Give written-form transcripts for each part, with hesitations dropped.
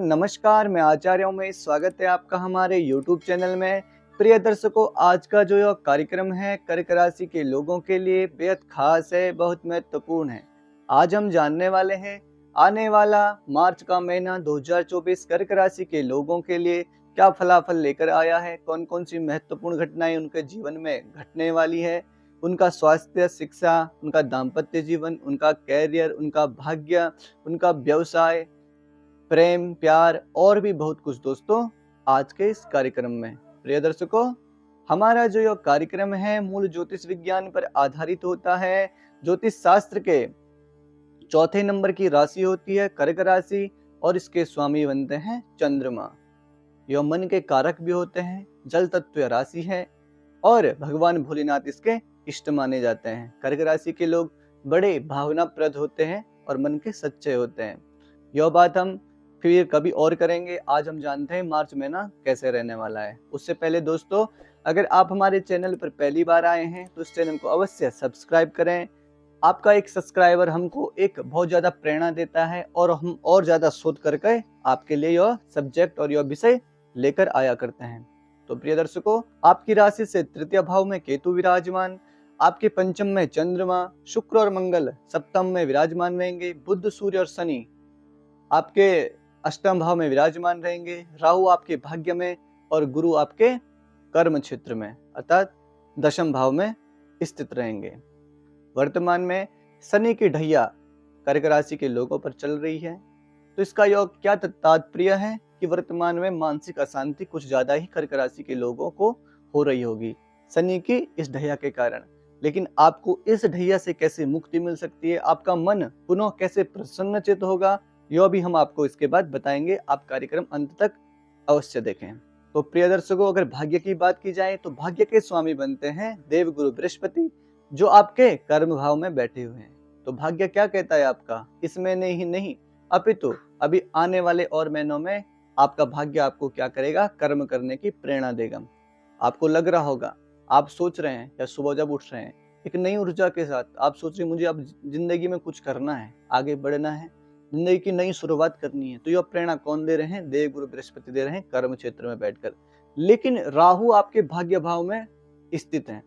नमस्कार, मैं आचार्य उमेश। स्वागत है आपका हमारे YouTube चैनल में। प्रिय दर्शकों, आज का जो यह कार्यक्रम है कर्क राशि के लोगों के लिए बेहद खास है, बहुत महत्वपूर्ण है। आज हम जानने वाले हैं आने वाला मार्च का महीना 2024 कर्क राशि के लोगों के लिए क्या फलाफल लेकर आया है, कौन कौन सी महत्वपूर्ण घटनाएं उनके जीवन में घटने वाली है, उनका स्वास्थ्य, शिक्षा, उनका दाम्पत्य जीवन, उनका कैरियर, उनका भाग्य, उनका व्यवसाय, प्रेम, प्यार और भी बहुत कुछ दोस्तों आज के इस कार्यक्रम में। प्रिय दर्शकों, हमारा जो यह कार्यक्रम है मूल ज्योतिष विज्ञान पर आधारित होता है। ज्योतिष शास्त्र के चौथे नंबर की राशि होती है कर्क राशि और इसके स्वामी बनते हैं चंद्रमा। यह मन के कारक भी होते हैं, जल तत्व राशि है और भगवान भोलेनाथ इसके इष्ट माने जाते हैं। कर्क राशि के लोग बड़े भावनाप्रद होते हैं और मन के सच्चे होते हैं। यह बात हम फिर कभी और करेंगे। आज हम जानते हैं मार्च महीना कैसे रहने वाला है। उससे पहले दोस्तों, अगर आप हमारे चैनल पर पहली बार आए हैं तो इस चैनल को अवश्य सब्सक्राइब करें। आपका एक सब्सक्राइबर हमको एक बहुत ज्यादा प्रेरणा देता है और हम और ज्यादा शोध करके आपके लिए यह सब्जेक्ट और यह विषय लेकर आया करते हैं। तो प्रिय दर्शकों, आपकी राशि से तृतीय भाव में केतु विराजमान, आपके पंचम में चंद्रमा, शुक्र और मंगल सप्तम में विराजमान रहेंगे, बुध, सूर्य और शनि आपके अष्टम भाव में विराजमान रहेंगे, राहु आपके भाग्य में और गुरु आपके कर्म क्षेत्र में अर्थात दशम भाव में स्थित रहेंगे। वर्तमान में शनि की ढैया कर्क राशि के लोगों पर चल रही है। तो इसका योग क्या तात्पर्य है कि वर्तमान में मानसिक अशांति कुछ ज्यादा ही कर्क राशि के लोगों को हो रही होगी शनि की इस ढैया के कारण। लेकिन आपको इस ढैया से कैसे मुक्ति मिल सकती है, आपका मन पुनः कैसे प्रसन्नचित होगा, यह भी हम आपको इसके बाद बताएंगे। आप कार्यक्रम अंत तक अवश्य देखें। तो प्रिय दर्शकों, अगर भाग्य की बात की जाए तो भाग्य के स्वामी बनते हैं देवगुरु बृहस्पति, जो आपके कर्म भाव में बैठे हुए हैं। तो भाग्य क्या कहता है आपका, इस महीने ही नहीं अपितु अभी आने वाले और महीनों में आपका भाग्य आपको क्या करेगा, कर्म करने की प्रेरणा देगा। आपको लग रहा होगा, आप सोच रहे हैं या सुबह जब उठ रहे हैं एक नई ऊर्जा के साथ आप सोच रहे हैं मुझे अब जिंदगी में कुछ करना है, आगे बढ़ना है, जिंदगी की नई शुरुआत करनी है। तो यह प्रेरणा कौन दे रहे हैं, देवगुरु बृहस्पति दे रहे हैं कर्म क्षेत्र में बैठकर। लेकिन राहु आपके भाग्य भाव में स्थित है,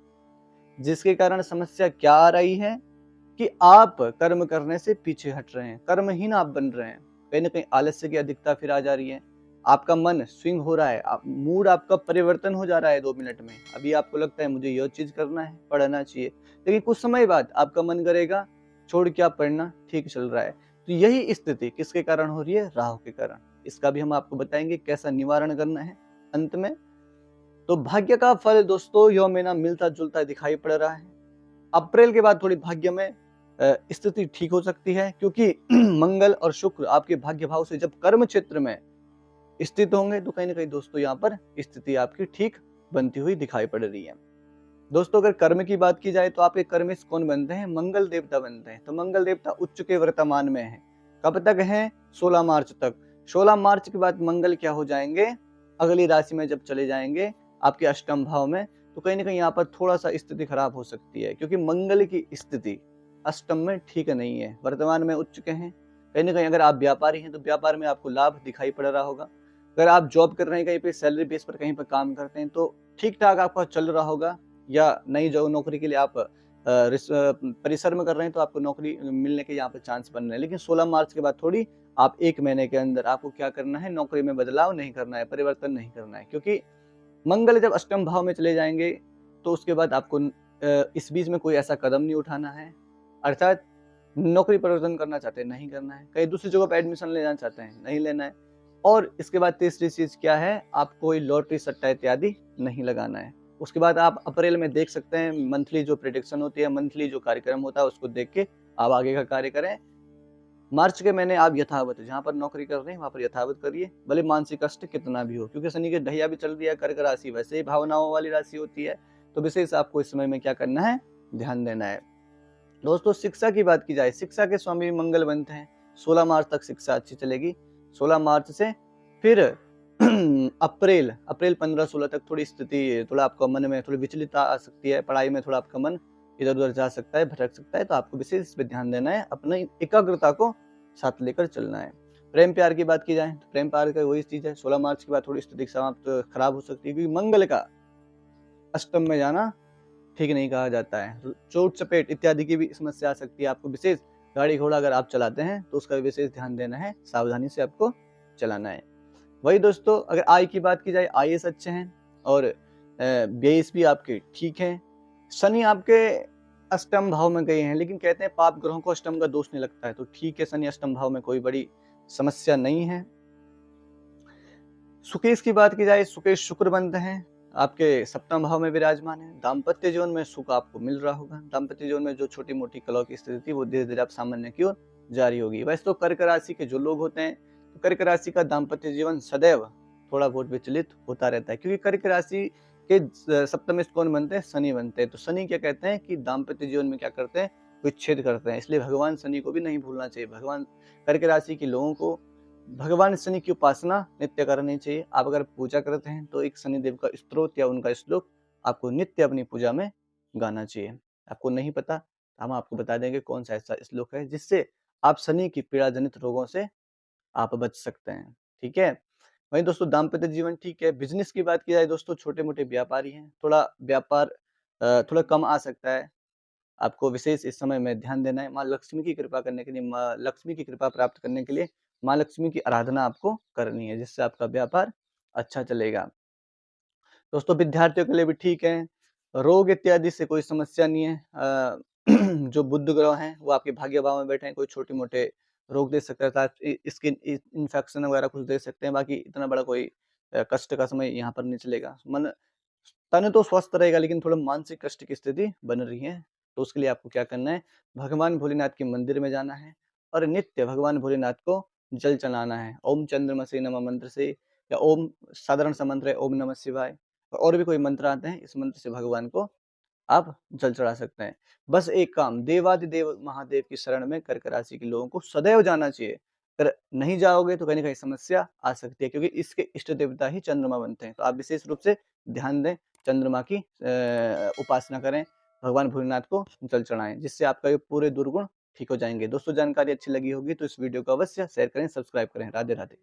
जिसके कारण समस्या क्या आ रही है कि आप कर्म करने से पीछे हट रहे हैं, कर्महीन आप बन रहे हैं। कहीं ना कहीं आलस्य की अधिकता फिर आ जा रही है, आपका मन स्विंग हो रहा है, मूड आपका परिवर्तन हो जा रहा है 2 मिनट में। अभी आपको लगता है मुझे यह चीज करना है, पढ़ना चाहिए, लेकिन कुछ समय बाद आपका मन करेगा छोड़ क्या पढ़ना, ठीक चल रहा है। तो यही स्थिति किसके कारण हो रही है, राहु के कारण। इसका भी हम आपको बताएंगे कैसा निवारण करना है अंत में। तो भाग्य का फल दोस्तों यह महीना मिलता जुलता दिखाई पड़ रहा है। अप्रैल के बाद थोड़ी भाग्य में स्थिति ठीक हो सकती है, क्योंकि मंगल और शुक्र आपके भाग्य भाव से जब कर्म क्षेत्र में स्थित होंगे तो कहीं ना कहीं दोस्तों यहाँ पर स्थिति आपकी ठीक बनती हुई दिखाई पड़ रही है। दोस्तों, अगर कर्म की बात की जाए तो आपके कर्मिश कौन बनते हैं, मंगल देवता बनते हैं। तो मंगल देवता उच्च के वर्तमान में है, कब तक है, 16 मार्च तक। 16 मार्च के बाद मंगल क्या हो जाएंगे, अगली राशि में जब चले जाएंगे आपके अष्टम भाव में, तो कहीं ना कहीं यहाँ पर थोड़ा सा स्थिति खराब हो सकती है, क्योंकि मंगल की स्थिति अष्टम में ठीक नहीं है, वर्तमान में उच्च के हैं। कहीं ना कहीं अगर आप व्यापारी हैं तो व्यापार में आपको लाभ दिखाई पड़ रहा होगा। अगर आप जॉब कर रहे हैं, कहीं पे सैलरी बेस पर कहीं पर काम करते हैं, तो ठीक ठाक आपका चल रहा होगा, या नई जो नौकरी के लिए आप परिश्रम कर रहे हैं तो आपको नौकरी मिलने के यहाँ पे चांस बन रहे हैं। लेकिन 16 मार्च के बाद थोड़ी आप 1 महीने के अंदर आपको क्या करना है, नौकरी में बदलाव नहीं करना है, परिवर्तन नहीं करना है, क्योंकि मंगल जब अष्टम भाव में चले जाएंगे तो उसके बाद आपको इस बीच में कोई ऐसा कदम नहीं उठाना है, अर्थात नौकरी परिवर्तन करना चाहते हैं नहीं करना है, कहीं दूसरी जगह पर एडमिशन लेना चाहते हैं नहीं लेना है। और इसके बाद तीसरी चीज क्या है, आप कोई लॉटरी सट्टा इत्यादि नहीं लगाना है। उसके बाद आप अप्रैल में देख सकते हैं मंथली जो प्रेडिक्शन होती है, मंथली जो कार्यक्रम होता है उसको देख के आप आगे का कार्य करें। मार्च के महीने आप यथावत जहाँ पर नौकरी कर रहे हैं वहां पर यथावत करिए, भले मानसिक कष्ट कितना भी हो, क्योंकि शनि की ढैया भी चल रही है। कर्क राशि वैसे ही भावनाओं वाली राशि होती है, तो विशेष आपको इस समय में क्या करना है, ध्यान देना है। दोस्तों, शिक्षा की बात की जाए, शिक्षा के स्वामी मंगल बनते हैं। 16 मार्च तक शिक्षा अच्छी चलेगी। 16 मार्च से फिर अप्रैल 15-16 तक थोड़ी स्थिति, थोड़ा आपका मन में थोड़ी विचलितता आ सकती है, पढ़ाई में थोड़ा आपका मन इधर उधर जा सकता है, भटक सकता है। तो आपको विशेष इस पर ध्यान देना है, अपनी एकाग्रता को साथ लेकर चलना है। प्रेम प्यार की बात की जाए तो प्रेम प्यार का वही चीज है, 16 मार्च के बाद थोड़ी स्थिति समाप्त खराब हो सकती है, क्योंकि मंगल का अष्टम में जाना ठीक नहीं कहा जाता है। चोट चपेट इत्यादि की भी समस्या आ सकती है। आपको विशेष गाड़ी घोड़ा अगर आप चलाते हैं तो उसका विशेष ध्यान देना है, सावधानी से आपको चलाना है। वही दोस्तों, अगर आय की बात की जाए, आईएएस अच्छे हैं और व्यय भी आपके ठीक हैं। शनि आपके अष्टम भाव में गए हैं, लेकिन कहते हैं पाप ग्रहों को अष्टम का दोष नहीं लगता है, तो ठीक है, शनि अष्टम भाव में कोई बड़ी समस्या नहीं है। सुकेश की बात की जाए, सुकेश शुक्र बनते हैं, आपके सप्तम भाव में विराजमान है। दाम्पत्य जीवन में सुख आपको मिल रहा होगा। दाम्पत्य जीवन में जो छोटी मोटी कलह की स्थिति थी वो धीरे धीरे आप सामान्य की ओर जारी होगी। वैसे तो कर्क राशि के जो लोग होते हैं, तो कर्क राशि का दाम्पत्य जीवन सदैव थोड़ा बहुत विचलित होता रहता है, क्योंकि कर्क राशि के सप्तम कौन बनते हैं? शनि बनते हैं। तो शनि क्या कहते हैं कि दाम्पत्य जीवन में क्या करते हैं? विच्छेद करते हैं। इसलिए भगवान शनि को भी नहीं भूलना चाहिए। भगवान कर्क राशि के लोगों को भगवान शनि की उपासना नित्य करनी चाहिए। आप अगर पूजा करते हैं तो एक शनिदेव का स्तोत्र या उनका श्लोक आपको नित्य अपनी पूजा में गाना चाहिए। आपको नहीं पता, हम आपको बता देंगे कौन सा ऐसा श्लोक है जिससे आप शनि की पीड़ा जनित रोगों से आप बच सकते हैं। ठीक है। वहीं दोस्तों दाम्पत्य जीवन ठीक है। बिजनेस की बात की जाए दोस्तों, छोटे मोटे व्यापारी हैं, थोड़ा व्यापार थोड़ा कम आ सकता है। आपको विशेष इस समय में ध्यान देना है। माँ लक्ष्मी की कृपा करने के लिए, माँ लक्ष्मी की कृपा प्राप्त करने के लिए माँ लक्ष्मी की आराधना आपको करनी है, जिससे आपका व्यापार अच्छा चलेगा। दोस्तों विद्यार्थियों के लिए भी ठीक है। रोग इत्यादि से कोई समस्या नहीं है। जो बुध ग्रह हैं वो आपके भाग्य भाव में बैठे हैं, कोई छोटे मोटे रोग दे सकते हैं, स्किन इन्फेक्शन वगैरह कुछ दे सकते हैं। बाकी इतना बड़ा कोई कष्ट का समय यहाँ पर नहीं चलेगा। तन तो स्वस्थ रहेगा, लेकिन थोड़ा मानसिक कष्ट की स्थिति बन रही है। तो उसके लिए आपको क्या करना है? भगवान भोलेनाथ के मंदिर में जाना है और नित्य भगवान भोलेनाथ को जल चढ़ाना है। ओम चंद्रमसे नमः मंत्र से, या ओम साधारण सा मंत्र है ओम नमः शिवाय, और भी कोई मंत्र आते हैं, इस मंत्र से भगवान को आप जल चढ़ा सकते हैं। बस एक काम, देवादिदेव महादेव की शरण में कर्क राशि के लोगों को सदैव जाना चाहिए। अगर नहीं जाओगे तो कहीं ना कहीं समस्या आ सकती है, क्योंकि इसके इष्ट देवता ही चंद्रमा बनते हैं। तो आप विशेष रूप से ध्यान दें, चंद्रमा की उपासना करें, भगवान भोलेनाथ को जल चढ़ाएं, जिससे आपका ये पूरे दुर्गुण ठीक हो जाएंगे। दोस्तों जानकारी अच्छी लगी होगी तो इस वीडियो को अवश्य शेयर करें, सब्सक्राइब करें। राधे राधे।